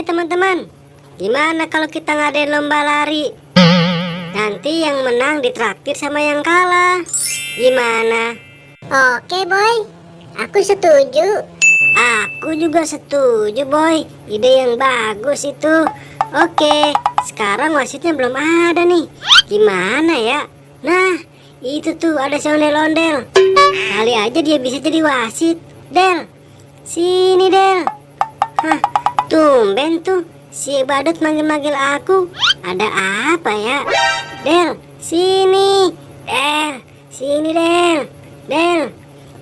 Hai teman-teman, gimana kalau kita ngadain lomba lari? Nanti yang menang ditraktir sama yang kalah. Gimana? Oke boy, aku setuju. Aku juga setuju boy, ide yang bagus itu. Oke, sekarang wasitnya belum ada nih. Gimana ya? Nah, itu tuh ada si ondel-ondel. Kali aja dia bisa jadi wasit. Del, sini Del. Hah, tumben tuh si badut manggil-manggil aku. Ada apa ya? Del, sini. Del, sini Del. Del.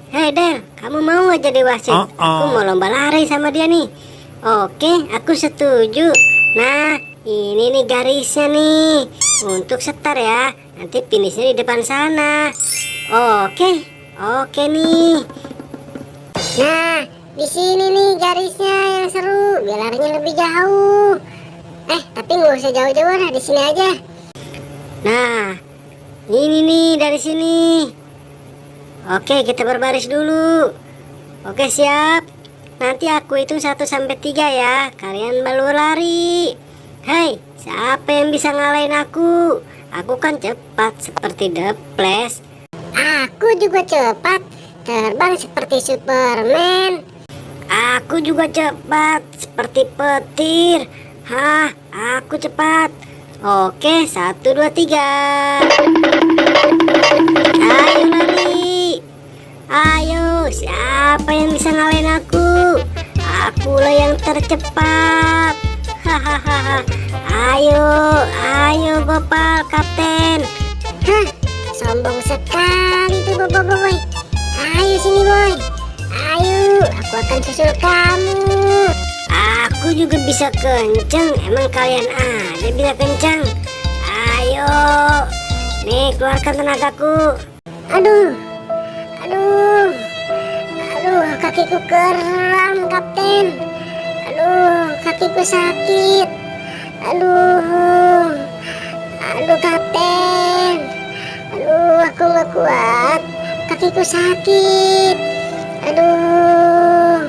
Hei Del, kamu mau nggak jadi wasit? Aku mau lomba lari sama dia nih. Oke, aku setuju. Nah, ini nih garisnya nih. Untuk setar ya. Nanti finishnya di depan sana. Oke, oke nih. Nah, di sini nih garisnya yang seru, biar larinya lebih jauh. Tapi nggak usah jauh-jauh, nah di sini aja. Nah, ini nih dari sini. Oke, kita berbaris dulu. Oke, siap. Nanti aku hitung 1 sampai 3 ya. Kalian baru lari. Hei, siapa yang bisa ngalahin aku? Aku kan cepat seperti The Flash. Aku juga cepat, terbang seperti Superman. Aku juga cepat seperti petir. Hah, aku cepat. Oke, 1, 2, 3. Ayo lari. Ayo, siapa yang bisa ngalahin aku? Akulah yang tercepat. Hahaha. Ayo Gopal, kapten. Hah, sombong sekali tuh boy. Ayo sini boy. Ayo, aku akan susul kamu. Aku juga bisa kenceng. Emang kalian aja bisa kenceng? Ayo, nih keluarkan tenagaku. Aduh, kakiku kram, kapten. Aduh, kakiku sakit. Aduh, kapten. Aduh, aku nggak kuat. Kakiku sakit. Aduh,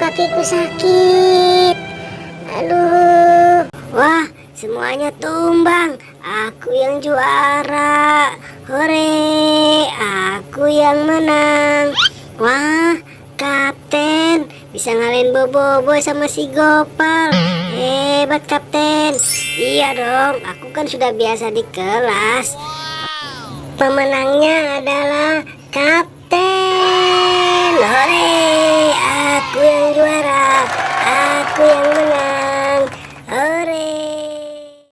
kakiku sakit. Aduh. Wah, semuanya tumbang. Aku yang juara. Hore, aku yang menang. Wah, kapten bisa ngalahin Bobo sama si Gopal. Hebat kapten. Iya dong, aku kan sudah biasa di kelas. Pemenangnya adalah kapten. Hore, aku yang juara. Aku yang menang. Hore.